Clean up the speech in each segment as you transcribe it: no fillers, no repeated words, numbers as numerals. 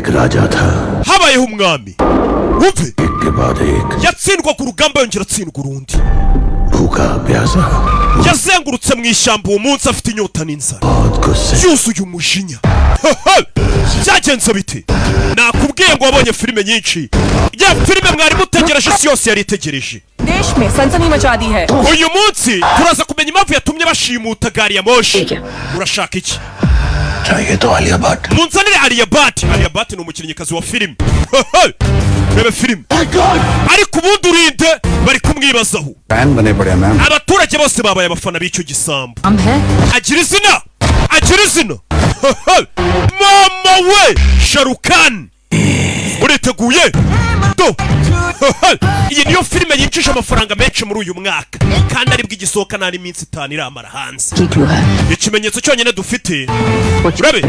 एक राजा था habayeho umwami wumve एक के बाद एक yatsindwa ku rugamba yongera atsindwa urundi भूखा प्यासा yazengurutse mu ishyamba uwo munsi afite inyota n'inzara बहुत गुस्से yuzuye umujinya byagenze bite nakubwiye ngo wabonye filime nyinshi ya filime mwari mutegereje isi yose yari itegereje देश में सनसनी मचा दी है uyu munsi turaza kumenya impamvu yatumye bashimuta gari ya moshi urashaka iki चाहिए तो आलिया Bhatt munzanire Alia Bhatt ni umukinnyikazi wa filime rebe filime ariko ubundi urinde bari kumwibazaho fan बने पड़े ma'am abaturage bose babaye abafana b'icyo gisambo हम है agira izina mama we Sharukan uriteguye do iyi niyo filime yinjije amafaranga menshi muri uyu mwaka kandi aribwo igisohoka nari iminsi 5 iramara hanze ikimenyetso cyonyine dufite urabe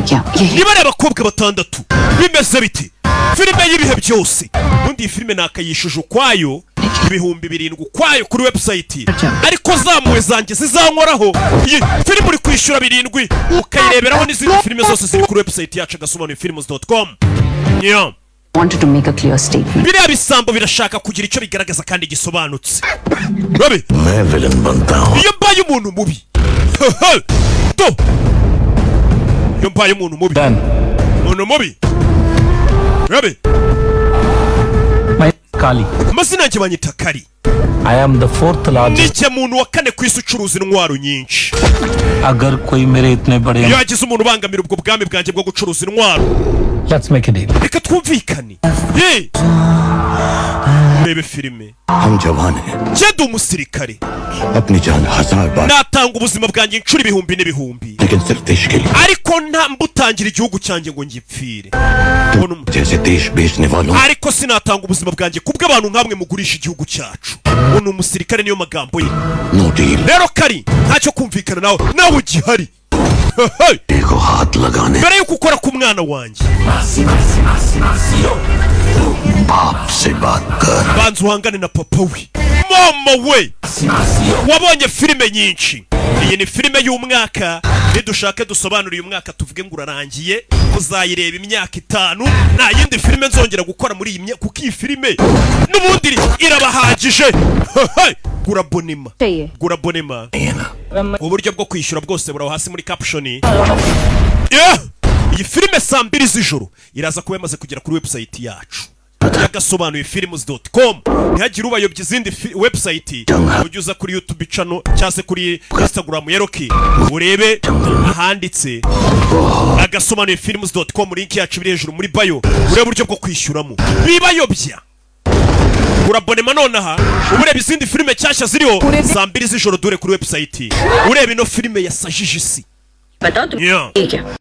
niba ari abakobwa batandatu bimeze biti filime y'ibihe byose ubundi iyi filime nakayishuje ukwayo 7,000 ukwayo kuri website ariko zamuwe zanjye zizankoraho iyi filime uri kwishyura 7 ukayireberaho n'izindi filime zose ziri kuri website yacu agasobanuye.com. Yeah. wanted to make a clear statement. Biriya bisambo birashaka kugira icyo bigaragaza kandi gisobanutse. Rabe, मैं विलन बनता हूँ iyo mbaye umuntu mubi. To. Iyo mbaye umuntu mubi. Umuntu mubi. Rabe. My Kali. Amazina yanjye banyita Kali. I am the 4th largest. Ni muntu wa kane ku isi ucuruza intwaro nyinshi. अगर कोई मेरे इतने बड़े iyo hagize umuntu ubangamira ubwo bwami bwanjye bwo gucuruza intwaro Let's make a deal. reka twumvikane rebe filime हम जवान हैं njye ndi umusirikare अपनी जान 1000 बार natanga ubuzima bwanjye inshuro ibihumbi n'ibihumbi लेकिन सिर्फ देश के लिए ariko nta mbutangira igihugu cyanjye ngo ngipfire जैसे देश बेचने वालों ariko sinatanga ubuzima bwanjye kubw'abantu nkamwe mugurisha igihugu cyacu uno umusirikare niyo magambo ye no deal rero Kali ntacyo kumvikana nawe ugihari देखो हाथ लगाने mbere yuko ukora ku mwana wanjye बाप से बात कर banza uhangane na papa we mama we wabonye filime nyinshi iyi ni filime y'umwaka nidushake dusobanura uyu mwaka tuvuge ngo urarangiye uzayireba imyaka 5 nta yindi filime nzongera gukora muri iyi myaka kuko iyi filime n'ubundi irabahagije gura bonema uburyo bwo kwishyura bwose buraho hasi muri caption iyi filime saa 2 z'ijoro iraza kuba yamaze kugera kuri website yacu agasobanuye films.com ntihagire ubayobya izindi website ujye uza kuri YouTube channel cyangwa kuri Instagram ya Rocky urebe ahanditse agasobanuye films.com link yacu biri hejuru muri bio urebe uburyo bwo kwishyuramo bibayobya urabonema nonaha urebe izindi filime cyashya ziriho saa 2 z'ijoro dure kuri website urebe ino filime yasajije isi बता दो